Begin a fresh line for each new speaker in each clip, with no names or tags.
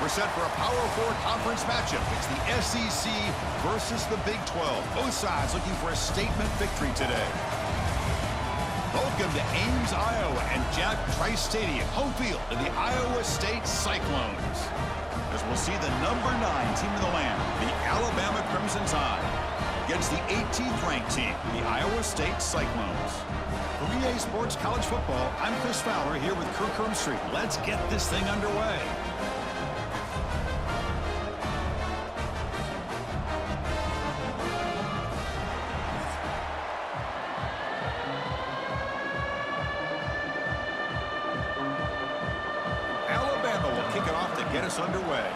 We're set for a Power 4 conference matchup. It's the SEC versus the Big 12. Both sides looking for a statement victory today. Welcome to Ames, Iowa, and Jack Trice Stadium, home field of the Iowa State Cyclones. As we'll see the number 9 team in the land, the Alabama Crimson Tide, against the 18th ranked team, the Iowa State Cyclones. For EA Sports College Football, I'm Chris Fowler here with Kirk Hermstreet. Let's get this thing underway. Get us underway.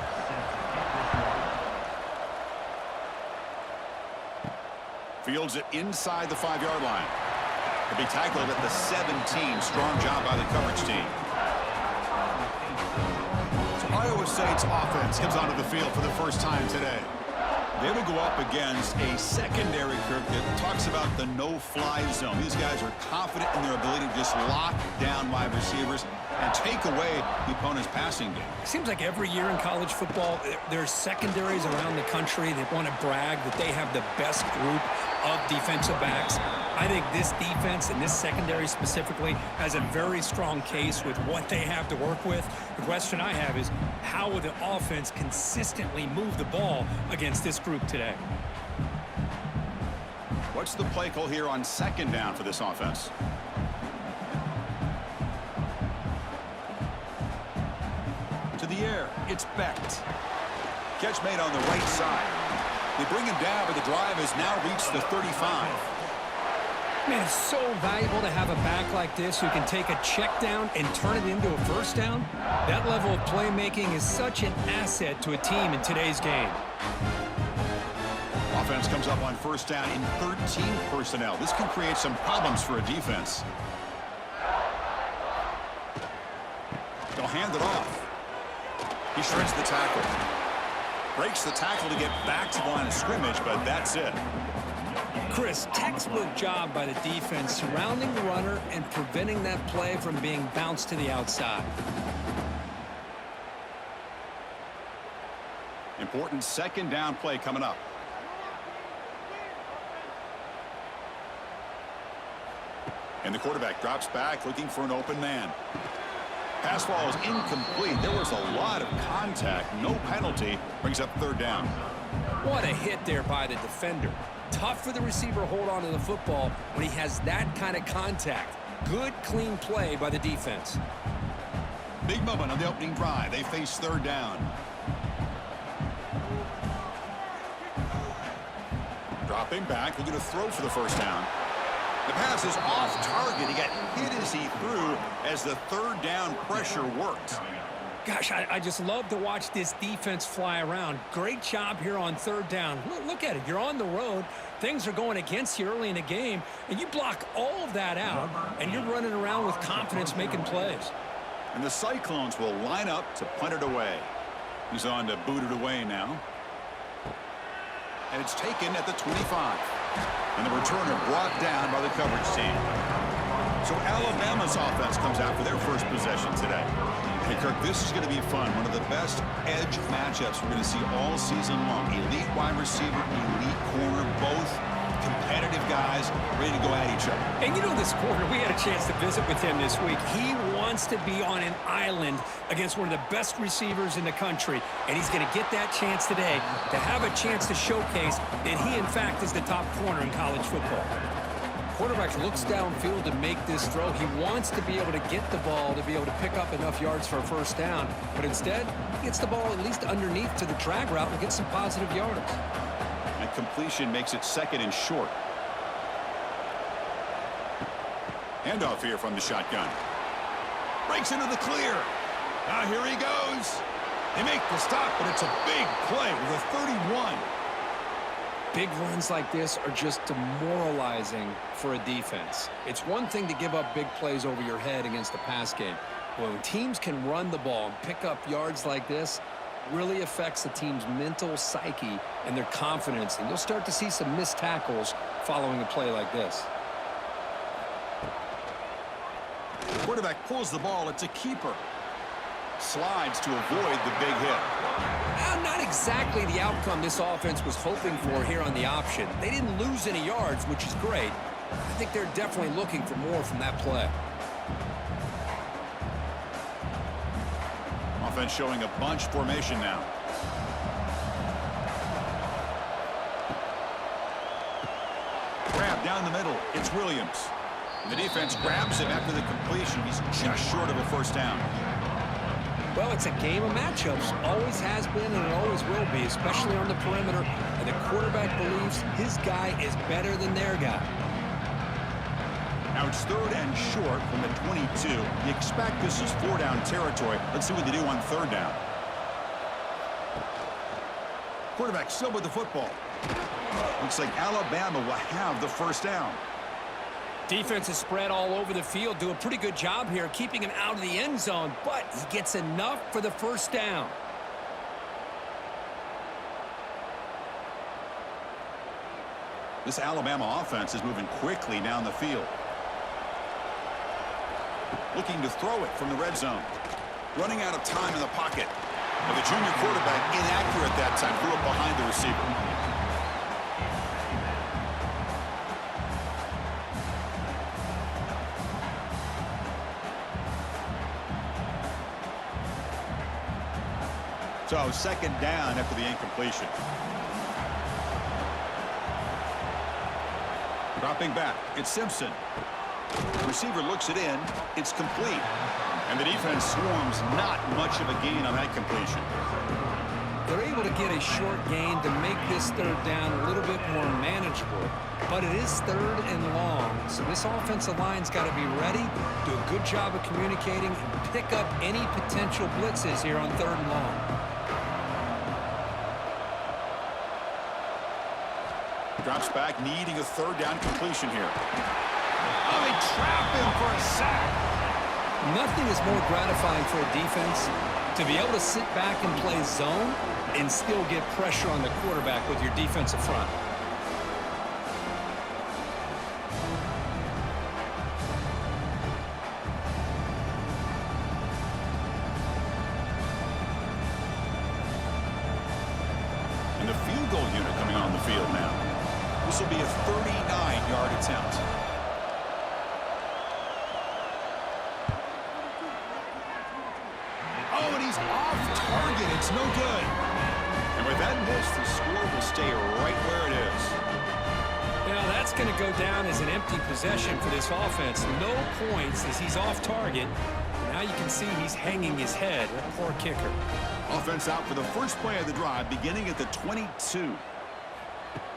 Fields it inside the 5-yard line. He'll be tackled at the 17. Strong job by the coverage team. So Iowa State's offense comes onto the field for the first time today. They will go up against a secondary, Kirk, that talks about the no-fly zone. These guys are confident in their ability to just lock down wide receivers and take away the opponent's passing game.
Seems like every year in college football, there's secondaries around the country that want to brag that they have the best group of defensive backs. I think this defense and this secondary specifically has a very strong case with what they have to work with. The question I have is, how will the offense consistently move the ball against this group today?
What's the play call here on second down for this offense? To the air, it's Becht. Catch made on the right side. They bring him down, but the drive has now reached the 35.
Man, it's so valuable to have a back like this who can take a check down and turn it into a first down. That level of playmaking is such an asset to a team in today's game.
Offense comes up on first down in 13 personnel. This can create some problems for a defense. They'll hand it off. He shreds the tackle. Breaks the tackle to get back to the line of scrimmage, but that's it.
Chris, textbook job by the defense surrounding the runner and preventing that play from being bounced to the outside.
Important second down play coming up. And the quarterback drops back looking for an open man. Pass ball is incomplete. There was a lot of contact. No penalty. Brings up third down.
What a hit there by the defender. Tough for the receiver to hold on to the football when he has that kind of contact. Good, clean play by the defense.
Big moment on the opening drive. They face third down. Dropping back, looking to throw for the first down. The pass is off target. He got hit as he threw as the third down pressure worked.
Gosh, I just love to watch this defense fly around. Great job here on third down. Look at it. You're on the road. Things are going against you early in the game, and you block all of that out, and you're running around with confidence making plays.
And the Cyclones will line up to punt it away. He's on to boot it away now. And it's taken at the 25. And the returner brought down by the coverage team. So Alabama's offense comes out for their first possession today. Hey, Kirk, this is going to be fun. One of the best edge matchups we're going to see all season long. Elite wide receiver, elite corner, both competitive guys ready to go at each other.
And you know this corner, we had a chance to visit with him this week. He wants to be on an island against one of the best receivers in the country. And he's going to get that chance today to have a chance to showcase that he, in fact, is the top corner in college football. Quarterback looks downfield to make this throw. He wants to be able to get the ball to be able to pick up enough yards for a first down. But instead, he gets the ball at least underneath to the drag route and gets some positive yards.
And completion makes it second and short. Handoff here from the shotgun. Breaks into the clear. Now here he goes. They make the stop, but it's a big play with a 31.
Big runs like this are just demoralizing for a defense. It's one thing to give up big plays over your head against the pass game. When teams can run the ball and pick up yards like this, really affects the team's mental psyche and their confidence. And you'll start to see some missed tackles following a play like this.
The quarterback pulls the ball. It's a keeper. Slides to avoid the big hit.
Not exactly the outcome this offense was hoping for here on the option. They didn't lose any yards, which is great. I think they're definitely looking for more from that play.
Offense showing a bunch formation now. Grab down the middle. It's Williams. And the defense grabs him after the completion. He's just short of a first down.
Well, it's a game of matchups. Always has been and it always will be, especially on the perimeter. And the quarterback believes his guy is better than their guy.
Now it's 3rd and short from the 22. You expect this is 4-down territory. Let's see what they do on 3rd down. Quarterback still with the football. Looks like Alabama will have the first down.
Defense is spread all over the field. Do a pretty good job here keeping him out of the end zone, but he gets enough for the first down.
This Alabama offense is moving quickly down the field. Looking to throw it from the red zone. Running out of time in the pocket. And the junior quarterback inaccurate that time. Threw it behind the receiver. So 2nd down after the incompletion. Dropping back, it's Simpson. The receiver looks it in, it's complete. And the defense swarms, not much of a gain on that completion.
They're able to get a short gain to make this 3rd down a little bit more manageable. But it is 3rd and long, so this offensive line's got to be ready, do a good job of communicating, and pick up any potential blitzes here on 3rd and long.
Drops back, needing a 3rd down completion here. Oh, they trap him for a sack.
Nothing is more gratifying for a defense to be able to sit back and play zone and still get pressure on the quarterback with your defensive front.
And the field goal unit coming on the field now. This will be a 39-yard attempt. Oh, and he's off target. It's no good. And with that miss, the score will stay right where it is.
Now, that's going to go down as an empty possession for this offense. No points as he's off target. Now you can see he's hanging his head. A poor kicker.
Offense out for the first play of the drive, beginning at the 22.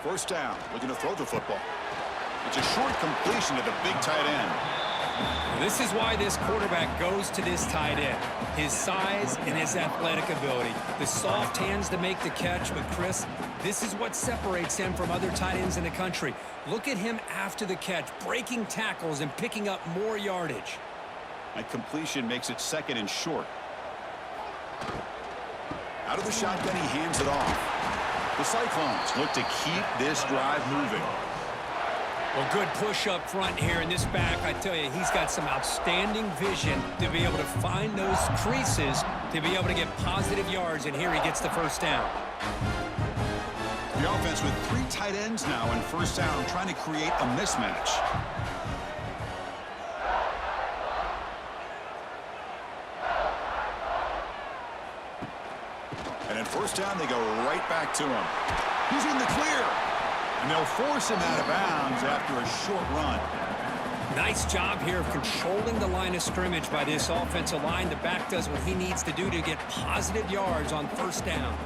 First down, looking to throw the football. It's a short completion to the big tight end.
This is why this quarterback goes to this tight end. His size and his athletic ability. The soft hands to make the catch, but Chris, this is what separates him from other tight ends in the country. Look at him after the catch, breaking tackles and picking up more yardage.
That completion makes it 2nd and short. Out of the shotgun, he hands it off. The Cyclones look to keep this drive moving.
Well, good push up front here in this back. I tell you, he's got some outstanding vision to be able to find those creases to be able to get positive yards, and here he gets the first down.
The offense with 3 tight ends now in first down, trying to create a mismatch. And in first down, they go right back to him. He's in the clear. And they'll force him out of bounds after a short run.
Nice job here of controlling the line of scrimmage by this offensive line. The back does what he needs to do to get positive yards on first down.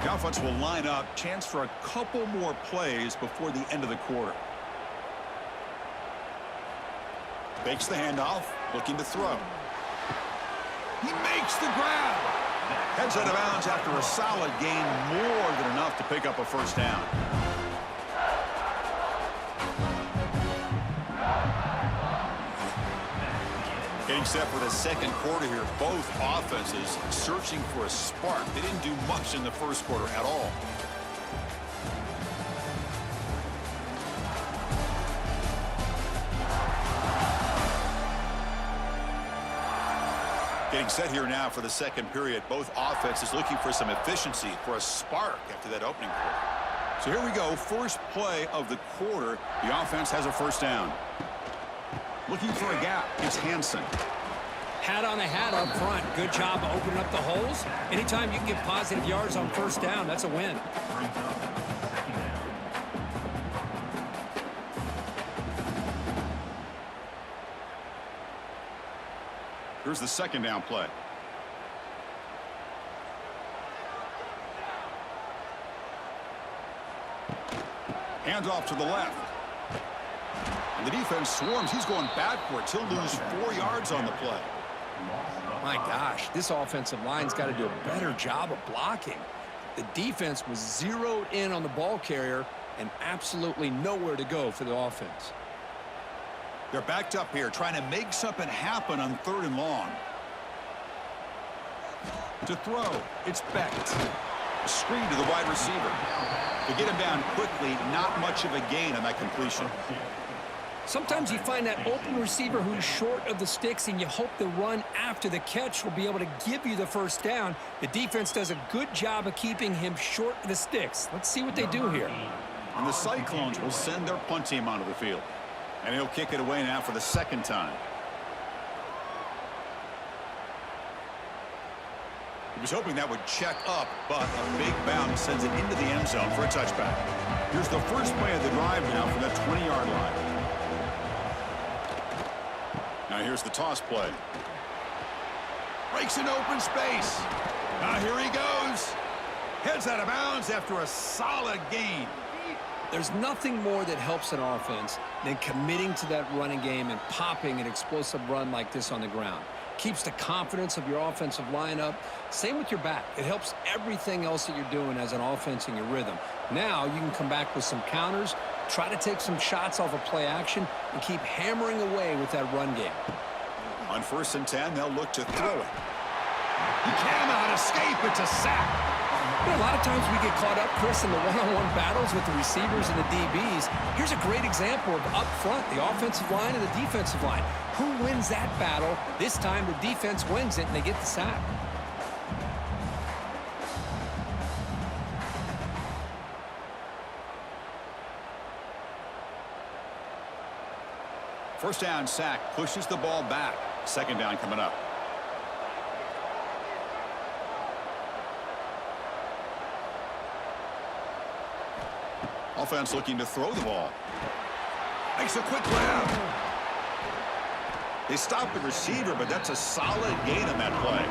The offense will line up. Chance for a couple more plays before the end of the quarter. Fakes the handoff, looking to throw. He makes the grab. Heads out of bounds after a solid gain, more than enough to pick up a first down. Getting set for the second quarter here. Both offenses searching for a spark. They didn't do much in the first quarter at all. Getting set here now for the second period. Both offenses looking for some efficiency, for a spark after that opening quarter. So here we go. First play of the quarter. The offense has a first down. Looking for a gap. It's Hansen.
Hat on a hat up front. Good job of opening up the holes. Anytime you can get positive yards on first down, that's a win.
Here's the second down play. Hands off to the left. And the defense swarms. He's going backwards. He'll lose 4 yards on the play.
My gosh, this offensive line's got to do a better job of blocking. The defense was zeroed in on the ball carrier and absolutely nowhere to go for the offense.
They're backed up here, trying to make something happen on 3rd and long. To throw, it's Becht. A screen to the wide receiver. To get him down quickly, not much of a gain on that completion.
Sometimes you find that open receiver who's short of the sticks, and you hope the run after the catch will be able to give you the first down. The defense does a good job of keeping him short of the sticks. Let's see what they do here.
And the Cyclones will send their punt team onto the field. And he'll kick it away now for the second time. He was hoping that would check up, but a big bounce sends it into the end zone for a touchback. Here's the first play of the drive now from that 20-yard line. Now here's the toss play. Breaks an open space. Now here he goes. Heads out of bounds after a solid gain.
There's nothing more that helps an offense than committing to that running game and popping an explosive run like this on the ground. Keeps the confidence of your offensive line up. Same with your back. It helps everything else that you're doing as an offense in your rhythm. Now you can come back with some counters, try to take some shots off of play action, and keep hammering away with that run game.
On 1st and 10, they'll look to throw it. He cannot escape. It's a sack.
You know, a lot of times we get caught up, Chris, in the one-on-one battles with the receivers and the DBs. Here's a great example of up front, the offensive line and the defensive line. Who wins that battle? This time the defense wins it and they get the sack.
First down sack pushes the ball back. Second down coming up. Offense looking to throw the ball. Makes a quick grab. They stop the receiver, but that's a solid gain on that play.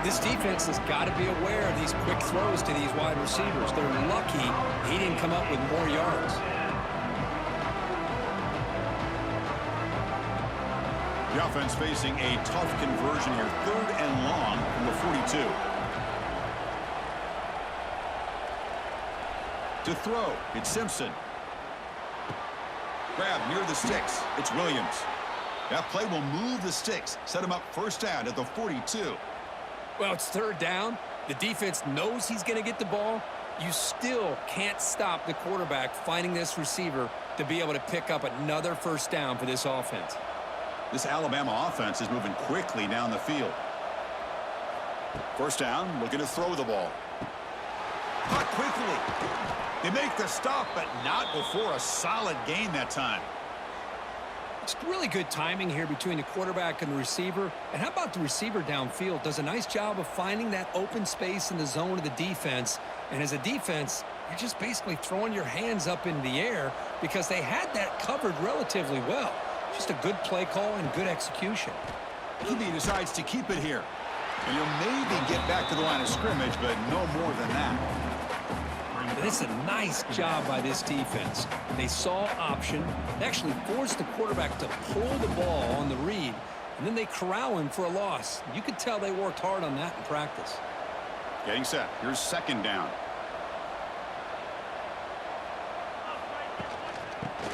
This defense has got to be aware of these quick throws to these wide receivers. They're lucky he didn't come up with more yards.
The offense facing a tough conversion here. 3rd and long from the 42. To throw, it's Simpson. Grab near the sticks. It's Williams. That play will move the sticks. Set him up first down at the 42.
Well, it's 3rd down. The defense knows he's going to get the ball. You still can't stop the quarterback finding this receiver to be able to pick up another first down for this offense.
This Alabama offense is moving quickly down the field. First down, looking to throw the ball. Caught quickly. They make the stop, but not before a solid gain that time.
It's really good timing here between the quarterback and the receiver. And how about the receiver downfield? Does a nice job of finding that open space in the zone of the defense. And as a defense, you're just basically throwing your hands up in the air because they had that covered relatively well. Just a good play call and good execution.
He decides to keep it here. And he'll maybe get back to the line of scrimmage, but no more than that.
This is a nice job by this defense. They saw option. They actually forced the quarterback to pull the ball on the read, and then they corral him for a loss. You could tell they worked hard on that in practice.
Getting set. Here's second down.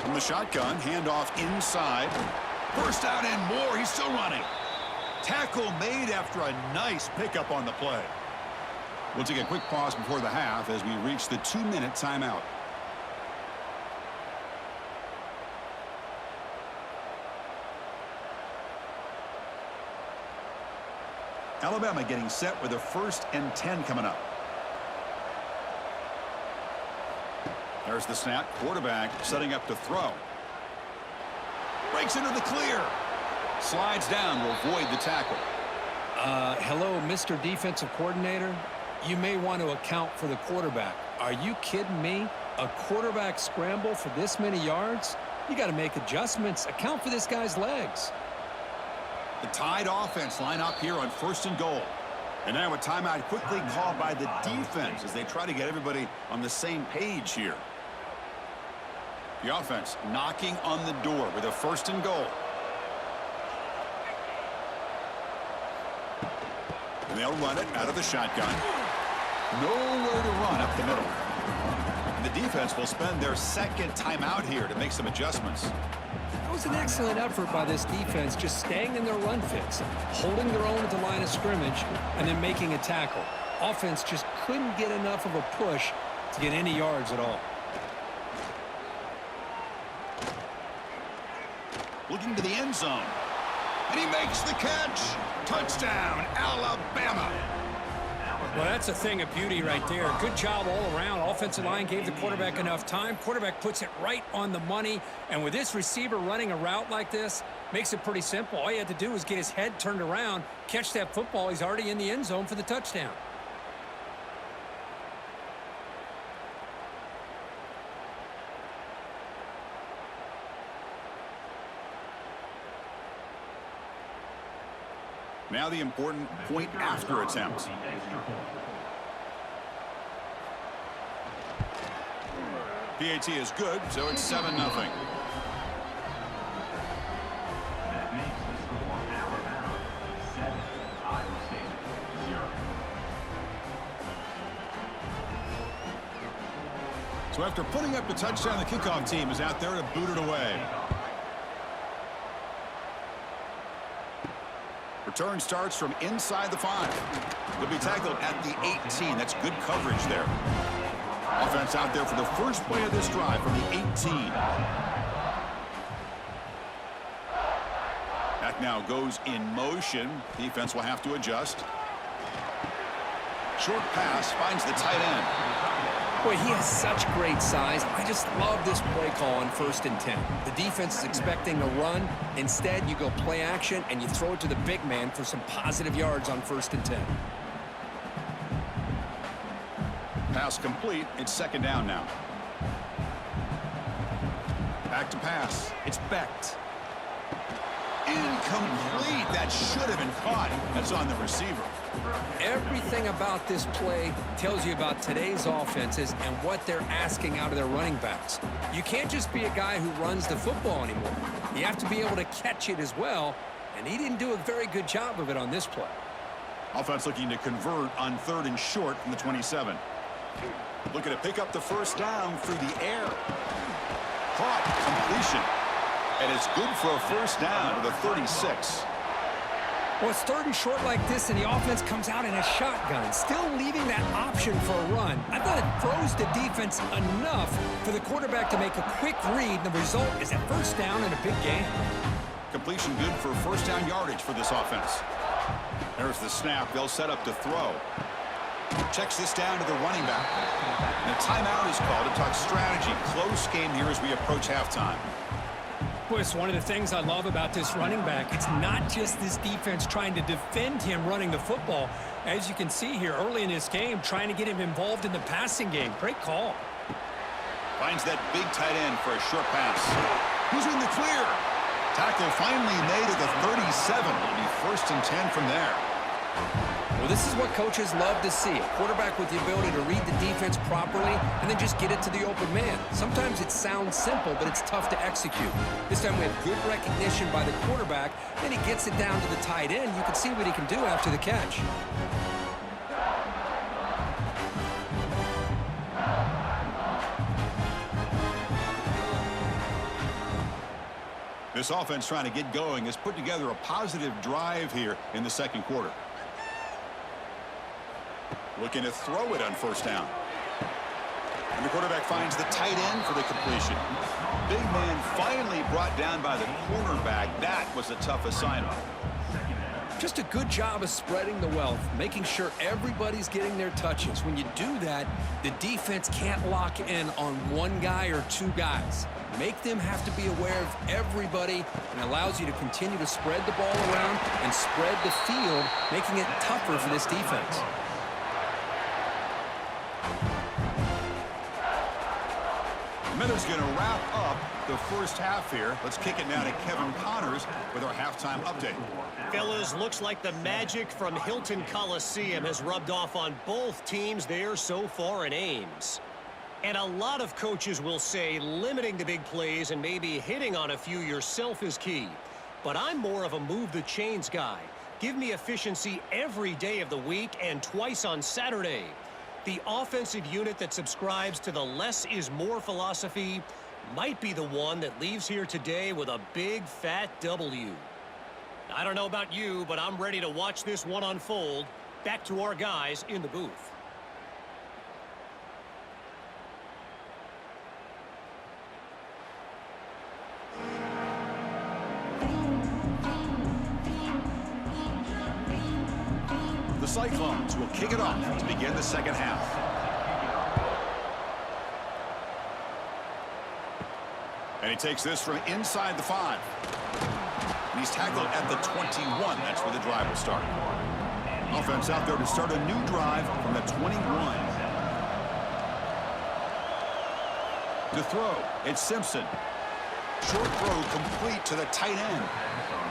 From the shotgun, handoff inside. First down and more. He's still running. Tackle made after a nice pickup on the play. We'll take a quick pause before the half as we reach the 2-minute timeout. Alabama getting set with a 1st and 10 coming up. There's the snap. Quarterback setting up to throw. Breaks into the clear. Slides down to avoid the tackle.
Hello, Mr. Defensive Coordinator. You may want to account for the quarterback. Are you kidding me? A quarterback scramble for this many yards? You got to make adjustments. Account for this guy's legs.
The Tide offense line up here on 1st and goal. And now a timeout quickly called by the defense as they try to get everybody on the same page here. The offense knocking on the door with a 1st and goal. And they'll run it out of the shotgun. Nowhere to run up the middle. And the defense will spend their 2nd timeout here to make some adjustments.
That was an excellent effort by this defense, just staying in their run fits, holding their own at the line of scrimmage, and then making a tackle. Offense just couldn't get enough of a push to get any yards at all.
Looking to the end zone. And he makes the catch. Touchdown, Alabama.
Well, that's a thing of beauty right there. Good job all around. Offensive line gave the quarterback enough time. Quarterback puts it right on the money. And with this receiver running a route like this, makes it pretty simple. All you had to do was get his head turned around, catch that football. He's already in the end zone for the touchdown.
Now the important point after attempt. PAT is good, so it's 7-0. So after putting up the touchdown, the kickoff team is out there to boot it away. Return starts from inside the 5. They'll be tackled at the 18. That's good coverage there. Offense out there for the first play of this drive from the 18. Back now goes in motion. Defense will have to adjust. Short pass finds the tight end.
Boy, he has such great size. I just love this play call on 1st and 10. The defense is expecting a run. Instead, you go play action, and you throw it to the big man for some positive yards on 1st and 10.
Pass complete. It's 2nd down now. Back to pass. It's Becht. Incomplete. That should have been caught. That's on the receiver.
Everything about this play tells you about today's offenses and what they're asking out of their running backs. You can't just be a guy who runs the football anymore. You have to be able to catch it as well, and he didn't do a very good job of it on this play.
Offense looking to convert on 3rd and short from the 27. Looking to pick up the 1st down through the air. Caught. Completion. And it's good for a 1st down to the 36.
Well, it's 3rd and short like this, and the offense comes out in a shotgun, still leaving that option for a run. I thought it throws the defense enough for the quarterback to make a quick read. The result is a 1st down and a big gain.
Completion good for 1st down yardage for this offense. There's the snap. They'll set up to throw. Checks this down to the running back. And a timeout is called to talk strategy. Close game here as we approach halftime.
Boy, it's one of the things I love about this running back. It's not just this defense trying to defend him running the football. As you can see here early in this game, trying to get him involved in the passing game. Great call.
Finds that big tight end for a short pass. Who's in the clear? Tackle finally made at the 37. It'll be 1st and 10 from there.
Well, this is what coaches love to see. A quarterback with the ability to read the defense properly and then just get it to the open man. Sometimes it sounds simple, but it's tough to execute. This time we have good recognition by the quarterback. Then he gets it down to the tight end. You can see what he can do after the catch.
This offense trying to get going has put together a positive drive here in the 2nd quarter. Looking to throw it on 1st down. And the quarterback finds the tight end for the completion. Big man finally brought down by the cornerback. That was a tough assignment.
Just a good job of spreading the wealth, making sure everybody's getting their touches. When you do that, the defense can't lock in on one guy or two guys. Make them have to be aware of everybody, and allows you to continue to spread the ball around and spread the field, making it tougher for this defense.
Miller's going to wrap up the first half here. Let's kick it now to Kevin Connors with our halftime update.
Fellas, looks like the magic from Hilton Coliseum has rubbed off on both teams there so far in Ames. And a lot of coaches will say limiting the big plays and maybe hitting on a few yourself is key. But I'm more of a move the chains guy. Give me efficiency every day of the week and twice on Saturday. The offensive unit that subscribes to the less is more philosophy might be the one that leaves here today with a big fat W. I don't know about you, but I'm ready to watch this one unfold. Back to our guys in the booth.
The Cyclones will kick it off to begin the second half. And he takes this from inside the 5. And he's tackled at the 21. That's where the drive will start. Offense out there to start a new drive from the 21. To throw, it's Simpson. Short throw complete to the tight end.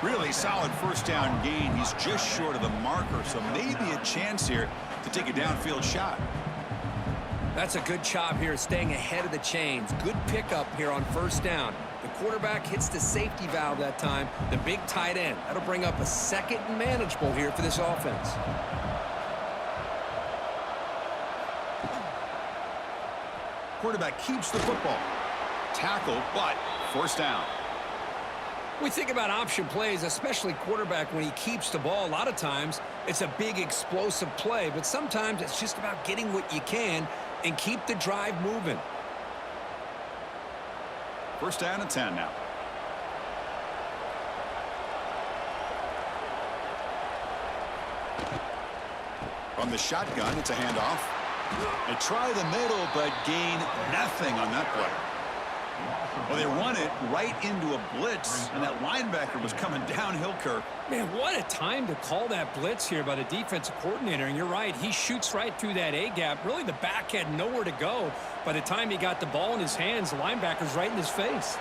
Really solid first down gain. He's just short of the marker, so maybe a chance here to take a downfield shot.
That's a good job here, staying ahead of the chains. Good pickup here on first down. The quarterback hits the safety valve that time, the big tight end. That'll bring up a second and manageable here for this offense.
Quarterback keeps the football. Tackle, but forced down.
We think about option plays, especially quarterback, when he keeps the ball. A lot of times, it's a big explosive play, but sometimes it's just about getting what you can and keep the drive moving.
First down and 10 now. From the shotgun, it's a handoff. They try the middle, but gain nothing on that play. Well, they run it right into a blitz, and that linebacker was coming downhill, Kirk.
Man, what a time to call that blitz here by the defensive coordinator. And you're right, he shoots right through that A-gap. Really, the back had nowhere to go. By the time he got the ball in his hands, the linebacker's right in his face.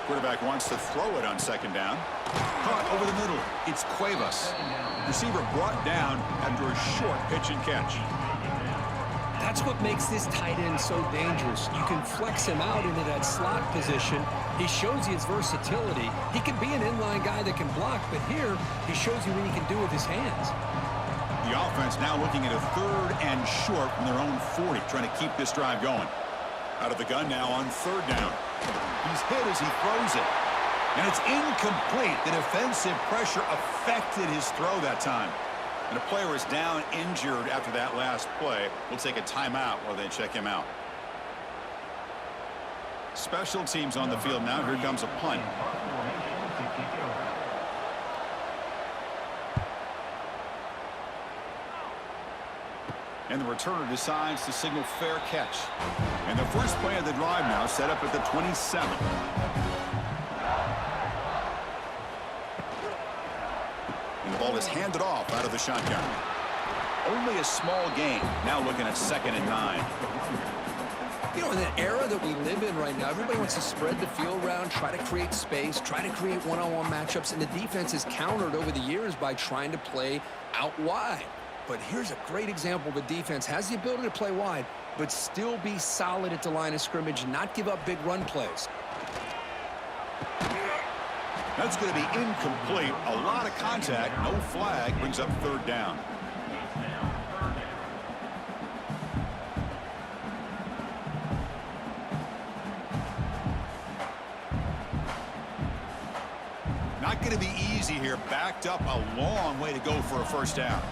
Quarterback wants to throw it on second down. Caught over the middle. It's Cuevas. Receiver brought down after a short pitch and catch.
That's what makes this tight end so dangerous. You can flex him out into that slot position. He shows you his versatility. He can be an inline guy that can block, but here he shows you what he can do with his hands.
The offense now looking at a third and short from their own 40, trying to keep this drive going. Out of the gun now on third down. He's hit as he throws it. And it's incomplete. The defensive pressure affected his throw that time. And a player is down injured after that last play. We'll take a timeout while they check him out. Special teams on the field now. Here comes a punt. And the returner decides to signal fair catch. And the first play of the drive now set up at the 27. And the ball is handed off out of the shotgun. Only a small gain. Now looking at 2nd and 9.
You know, in the era that we live in right now, everybody wants to spread the field around, try to create space, try to create one-on-one matchups, and the defense is countered over the years by trying to play out wide. But here's a great example. The defense has the ability to play wide, but still be solid at the line of scrimmage and not give up big run plays.
That's going to be incomplete. A lot of contact. No flag. Brings up third down. Not going to be easy here. Backed up a long way to go for a first down.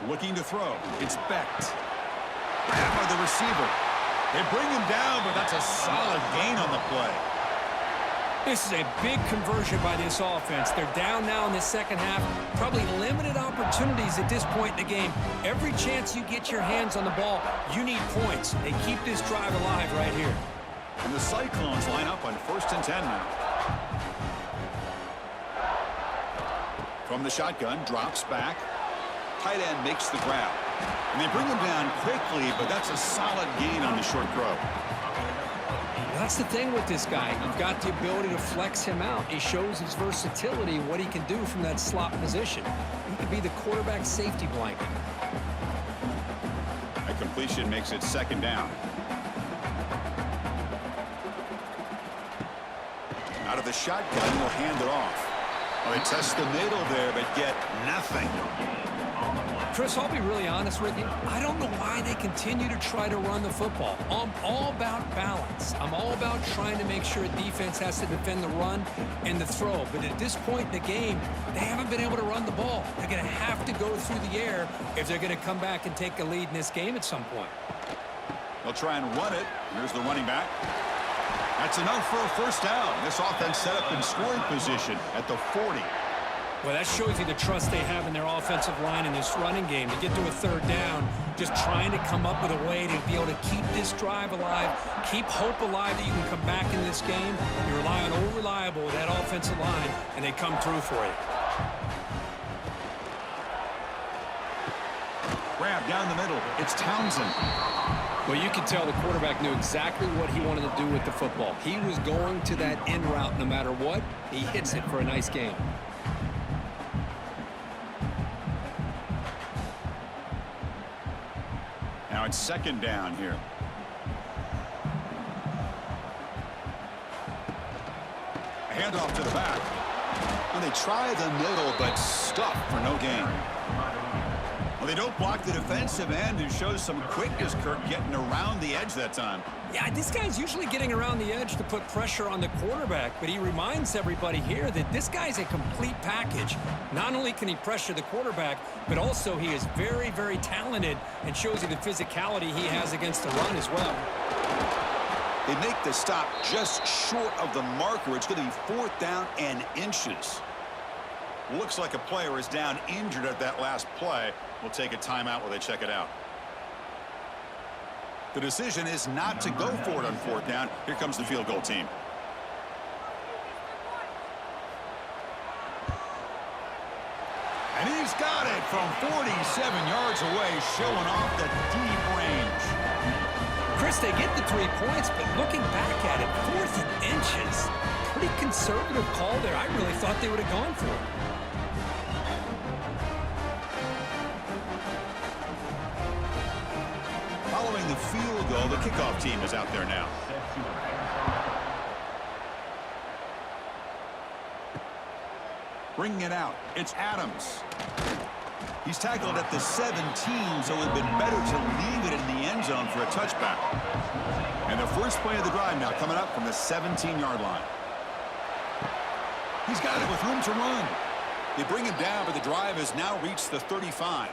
Looking to throw. It's Becht. Grabbed by the receiver. They bring him down, but that's a solid gain on the play.
This is a big conversion by this offense. They're down now in the second half. Probably limited opportunities at this point in the game. Every chance you get your hands on the ball, you need points. They keep this drive alive right here.
And the Cyclones line up on 1st and 10 now. From the shotgun, drops back. Tight end makes the grab. And they bring him down quickly, but that's a solid gain on the short throw.
That's the thing with this guy. You've got the ability to flex him out. He shows his versatility, what he can do from that slot position. He could be the quarterback safety blanket.
A completion makes it 2nd down. Out of the shotgun, will hand it off. Well, they test the middle there, but get nothing.
Chris, I'll be really honest with you. I don't know why they continue to try to run the football. I'm all about balance. I'm all about trying to make sure a defense has to defend the run and the throw. But at this point in the game, they haven't been able to run the ball. They're going to have to go through the air if they're going to come back and take a lead in this game at some point.
They'll try and run it. Here's the running back. That's enough for a 1st down. This offense set up in scoring position at the 40.
Well, that shows you the trust they have in their offensive line in this running game. To get to a 3rd down, just trying to come up with a way to be able to keep this drive alive, keep hope alive that you can come back in this game. You rely on Old Reliable with that offensive line, and they come through for you.
Grab down the middle. It's Townsend.
Well, you can tell the quarterback knew exactly what he wanted to do with the football. He was going to that in route no matter what. He hits it for a nice game.
Now it's 2nd down here. A handoff to the back. And they try the middle, but stuffed for no gain. Well, they don't block the defensive end, who shows some quickness, Kirk, getting around the edge that time.
Yeah, this guy's usually getting around the edge to put pressure on the quarterback, but he reminds everybody here that this guy's a complete package. Not only can he pressure the quarterback, but also he is very, very talented and shows you the physicality he has against the run as well.
They make the stop just short of the marker. It's going to be 4th down and inches. Looks like a player is down injured at that last play. We'll take a timeout while they check it out. The decision is not to go for it on 4th down. Here comes the field goal team. And he's got it from 47 yards away, showing off the deep range.
Chris, they get the 3 points, but looking back at it, 4th and inches. Pretty conservative call there. I really thought they would have gone for it.
Following the field goal, the kickoff team is out there now. Bringing it out, it's Adams. He's tackled at the 17, so it would have been better to leave it in the end zone for a touchback. And the first play of the drive now coming up from the 17-yard line. He's got it with room to run. They bring him down, but the drive has now reached the 35.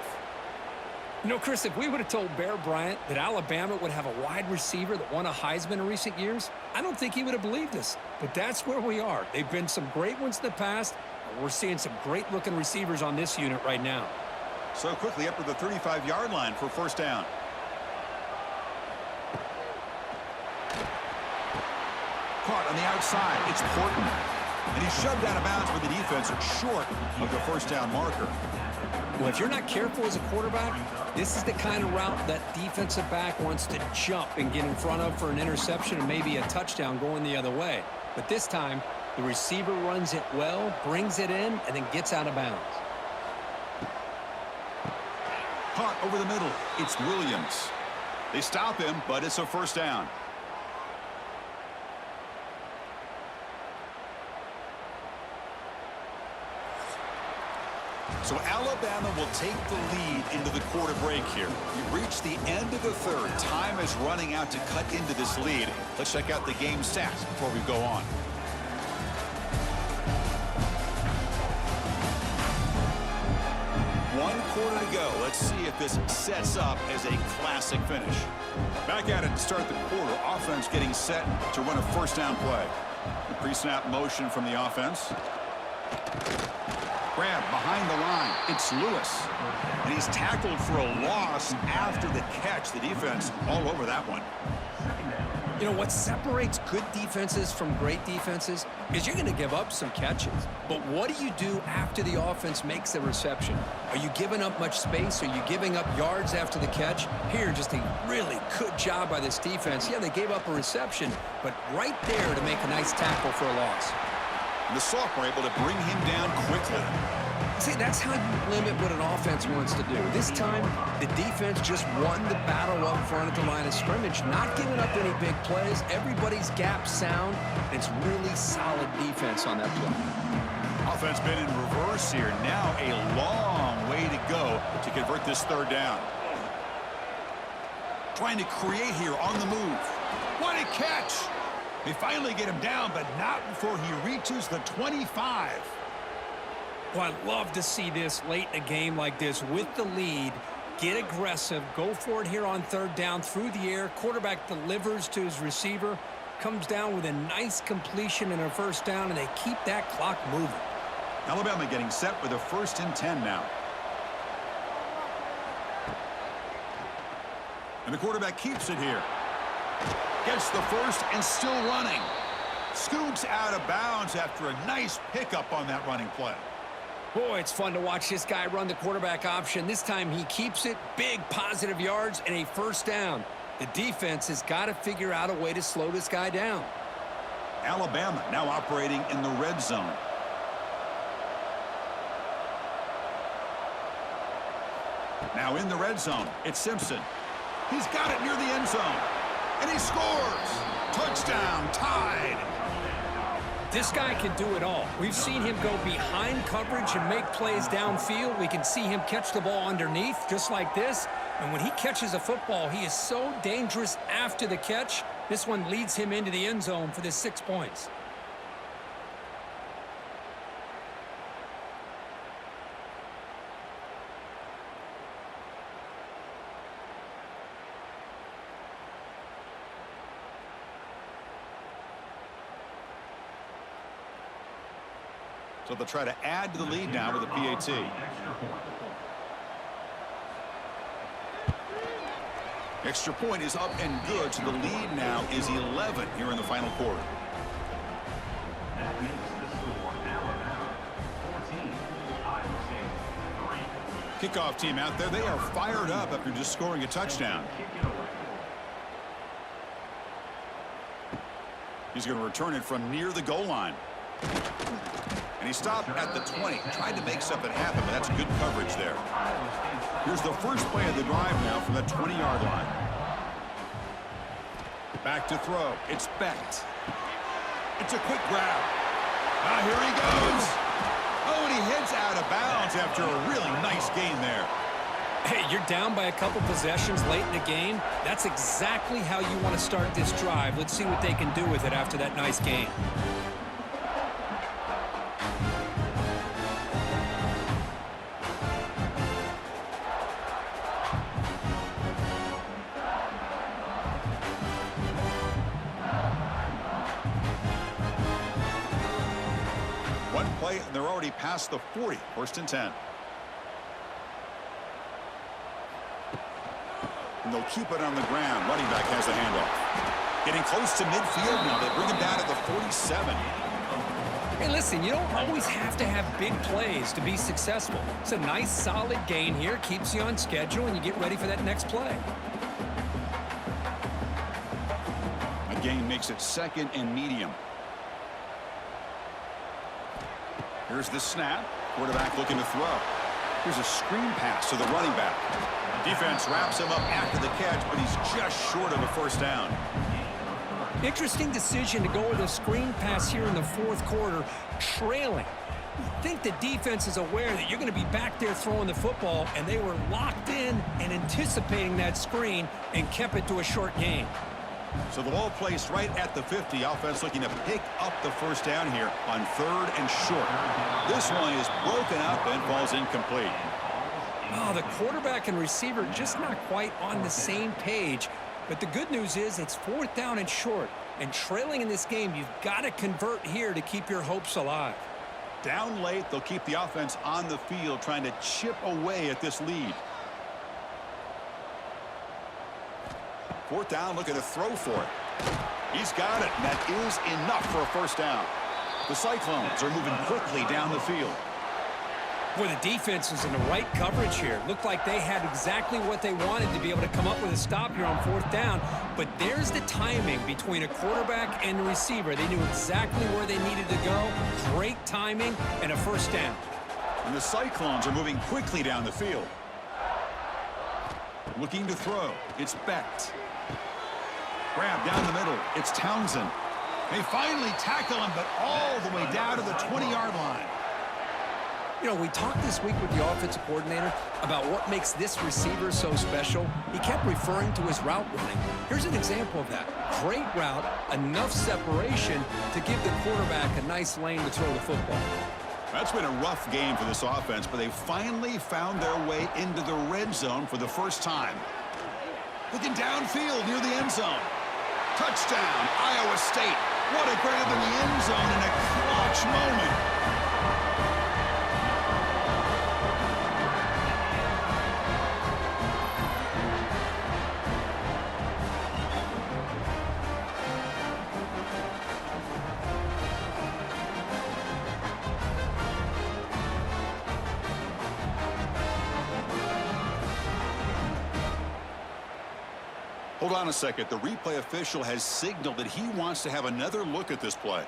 You know, Chris, if we would have told Bear Bryant that Alabama would have a wide receiver that won a Heisman in recent years, I don't think he would have believed us. But that's where we are. They've been some great ones in the past, and we're seeing some great-looking receivers on this unit right now.
So quickly up to the 35-yard line for 1st down. Caught on the outside. It's Portman. And he's shoved out of bounds with the defense short of the 1st down marker.
Well, if you're not careful as a quarterback, this is the kind of route that defensive back wants to jump and get in front of for an interception and maybe a touchdown going the other way. But this time, the receiver runs it well, brings it in, and then gets out of bounds.
Caught over the middle. It's Williams. They stop him, but it's a 1st down. So Alabama will take the lead into the quarter break here. We've reached the end of the 3rd. Time is running out to cut into this lead. Let's check out the game stats before we go on. One quarter to go. Let's see if this sets up as a classic finish. Back at it to start the quarter. Offense getting set to run a 1st down play. The pre-snap motion from the offense. Grab behind the line. It's Lewis. And he's tackled for a loss after the catch. The defense all over that one.
You know, what separates good defenses from great defenses is you're going to give up some catches. But what do you do after the offense makes the reception? Are you giving up much space? Are you giving up yards after the catch? Here, just a really good job by this defense. Yeah, they gave up a reception, but right there to make a nice tackle for a loss.
And the sophomore able to bring him down quickly.
See, that's how you limit what an offense wants to do. This time, the defense just won the battle up front at the line of scrimmage, not giving up any big plays. Everybody's gap sound. It's really solid defense on that play.
Offense been in reverse here. Now a long way to go to convert this third down. Trying to create here on the move. What a catch! They finally get him down, but not before he reaches the 25.
Well, I love to see this late in a game like this with the lead. Get aggressive. Go for it here on third down through the air. Quarterback delivers to his receiver. Comes down with a nice completion and a first down, and they keep that clock moving.
Alabama getting set with a 1st and 10 now. And the quarterback keeps it here. Gets the first and still running. Scoots out of bounds after a nice pickup on that running play.
Boy, it's fun to watch this guy run the quarterback option. This time he keeps it. Big positive yards and a first down. The defense has got to figure out a way to slow this guy down.
Alabama now operating in the red zone. Now in the red zone, it's Simpson. He's got it near the end zone. And he scores. Touchdown, tied.
This guy can do it all. We've seen him go behind coverage and make plays downfield. We can see him catch the ball underneath, just like this. And when he catches a football, he is so dangerous after the catch. This one leads him into the end zone for the 6 points.
So they'll try to add to the lead now with a PAT. Extra point is up and good, so the lead now is 11 here in the final quarter. Kickoff team out there, they are fired up after just scoring a touchdown. He's going to return it from near the goal line. And he stopped at the 20. Tried to make something happen, but that's good coverage there. Here's the first play of the drive now from the 20-yard line. Back to throw. It's Becht. It's a quick grab. Ah, here he goes. Oh, and he heads out of bounds after a really nice gain there.
Hey, you're down by a couple possessions late in the game. That's exactly how you want to start this drive. Let's see what they can do with it after that nice gain.
And they're already past the 40. 1st and 10. And they'll keep it on the ground. Running back has the handoff. Getting close to midfield now. They bring him down at the 47.
Hey, listen, you don't always have to have big plays to be successful. It's a nice, solid gain here. Keeps you on schedule, and you get ready for that next play.
A gain makes it 2nd and medium. Here's the snap. Quarterback looking to throw. Here's a screen pass to the running back. Defense wraps him up after the catch, but he's just short of a first down.
Interesting decision to go with a screen pass here in the 4th quarter, trailing. I think the defense is aware that you're going to be back there throwing the football, and they were locked in and anticipating that screen and kept it to a short gain.
So the ball placed right at the 50. Offense looking to pick up the first down here on 3rd and short. This one is broken up and falls incomplete.
Oh, the quarterback and receiver just not quite on the same page. But the good news is it's 4th down and short. And trailing in this game, you've got to convert here to keep your hopes alive.
Down late, they'll keep the offense on the field, trying to chip away at this lead. Fourth down, looking to throw for it. He's got it, and that is enough for a first down. The Cyclones are moving quickly down the field.
Boy, the defense was in the right coverage here. Looked like they had exactly what they wanted to be able to come up with a stop here on fourth down. But there's the timing between a quarterback and the receiver. They knew exactly where they needed to go. Great timing and a first down.
And the Cyclones are moving quickly down the field. Looking to throw. It's Becht. Grab down the middle. It's Townsend. They finally tackle him, but all the way down to the 20-yard line.
You know, we talked this week with the offensive coordinator about what makes this receiver so special. He kept referring to his route running. Here's an example of that. Great route, enough separation to give the quarterback a nice lane to throw the football.
That's been a rough game for this offense, but they finally found their way into the red zone for the first time. Looking downfield near the end zone. Touchdown, Iowa State. What a grab in the end zone in a clutch moment. Hold on a second. The replay official has signaled that he wants to have another look at this play.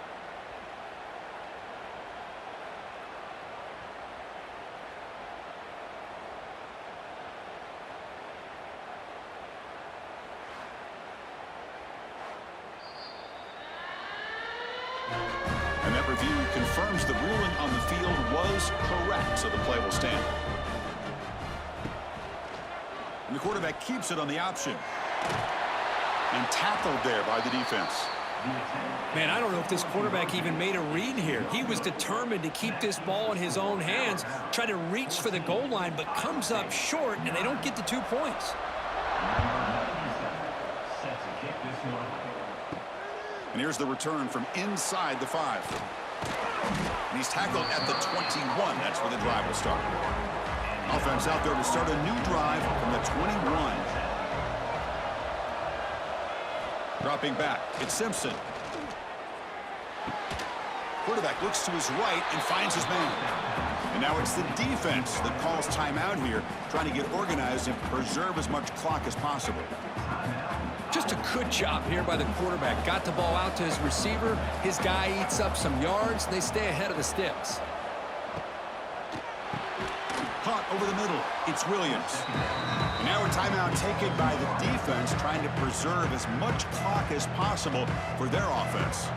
And that review confirms the ruling on the field was correct, so the play will stand. And the quarterback keeps it on the option. And tackled there by the defense.
Man, I don't know if this quarterback even made a read here. He was determined to keep this ball in his own hands, try to reach for the goal line, but comes up short, and they don't get the 2 points.
And here's the return from inside the 5. And he's tackled at the 21. That's where the drive will start. Offense out there to start a new drive from the 21. Dropping back, it's Simpson. Quarterback looks to his right and finds his man. And now it's the defense that calls timeout here, trying to get organized and preserve as much clock as possible.
Just a good job here by the quarterback. Got the ball out to his receiver. His guy eats up some yards. They stay ahead of the sticks.
Caught over the middle. It's Williams. And now a timeout taken by the defense, trying to preserve as much clock as possible for their offense.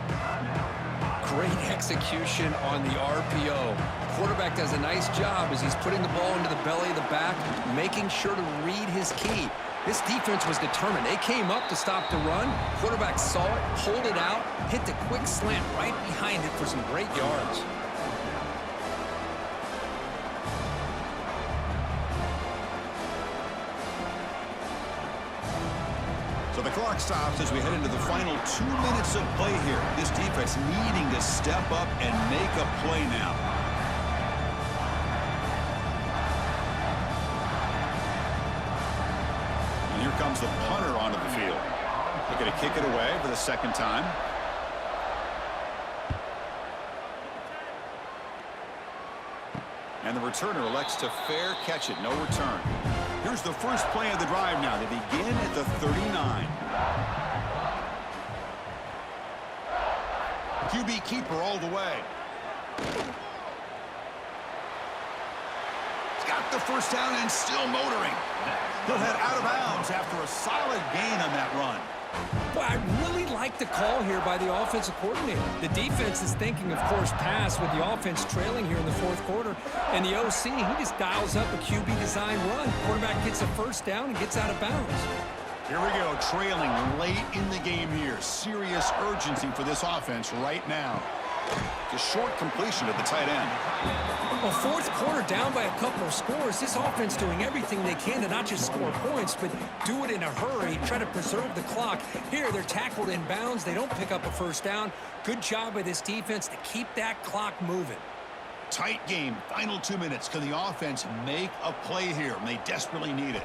Great execution on the RPO. Quarterback does a nice job as he's putting the ball into the belly of the back, making sure to read his key. This defense was determined. They came up to stop the run. Quarterback saw it, pulled it out, hit the quick slant right behind it for some great yards.
So the clock stops as we head into the final 2 minutes of play here. This defense needing to step up and make a play now. And here comes the punter onto the field. Looking to kick it away for the second time. And the returner elects to fair catch it. No return. Here's the first play of the drive now. They begin at the 39. QB keeper all the way. He's got the first down and still motoring. He'll head out of bounds after a solid gain on that run.
Boy, I really like the call here by the offensive coordinator. The defense is thinking, of course, pass with the offense trailing here in the fourth quarter. And the OC, he just dials up a QB design run. Quarterback gets a first down and gets out of bounds.
Here we go, trailing late in the game here. Serious urgency for this offense right now. Just short completion at the tight end.
Well, fourth quarter down by a couple of scores. This offense doing everything they can to not just score points, but do it in a hurry, try to preserve the clock. Here, they're tackled in bounds. They don't pick up a first down. Good job by this defense to keep that clock moving.
Tight game, final 2 minutes. Can the offense make a play here? And they desperately need it.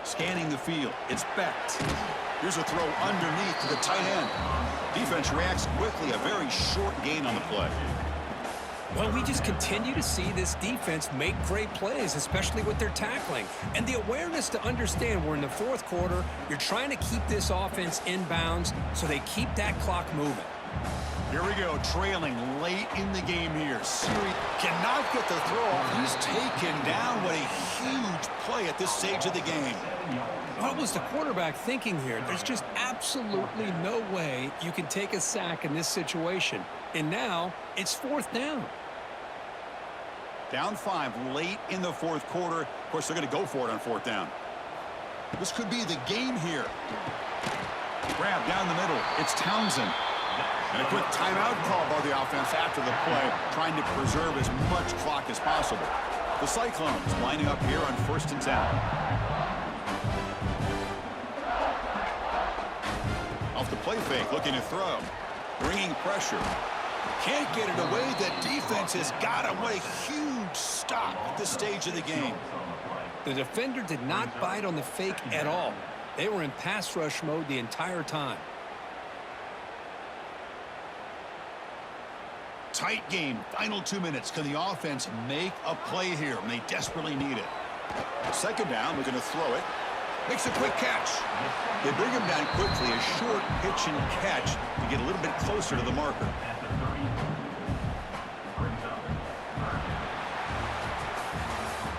Scanning the field, it's Becht. Here's a throw underneath to the tight end. Defense reacts quickly, a very short gain on the play.
Well, we just continue to see this defense make great plays, especially with their tackling. And the awareness to understand we're in the fourth quarter, you're trying to keep this offense in bounds so they keep that clock moving.
Here we go, trailing late in the game here. Siri cannot get the throw off. He's taken down. What a huge play at this stage of the game.
What was the quarterback thinking here? There's just absolutely no way you can take a sack in this situation. And now it's fourth down.
Down 5 late in the fourth quarter. Of course, they're going to go for it on fourth down. This could be the game here. Grab down the middle. It's Townsend. And a quick timeout call by the offense after the play, trying to preserve as much clock as possible. The Cyclones lining up here on 1st and 10. Off the play fake, looking to throw. Bringing pressure. Can't get it away. The defense has got him. What a huge stop at this stage of the game.
The defender did not bite on the fake at all. They were in pass rush mode the entire time.
Tight game, final 2 minutes. Can the offense make a play here? And they desperately need it. Second down, we're going to throw it. Makes a quick catch. They bring him down quickly, a short pitch and catch to get a little bit closer to the marker.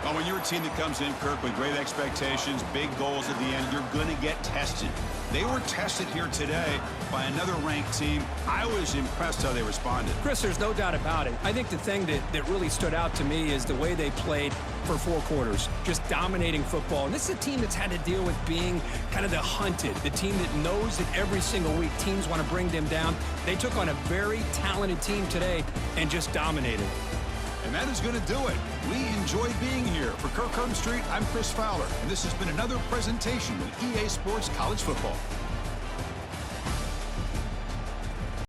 Well, when you're a team that comes in, Kirk, with great expectations, big goals at the end, you're going to get tested. They were tested here today by another ranked team. I was impressed how they responded.
Chris, there's no doubt about it. I think the thing that really stood out to me is the way they played for 4 quarters, just dominating football. And this is a team that's had to deal with being kind of the hunted, the team that knows that every single week teams want to bring them down. They took on a very talented team today and just dominated.
And that is going to do it. We enjoyed being here. For Kirk Street, I'm Chris Fowler, and this has been another presentation of EA Sports College Football.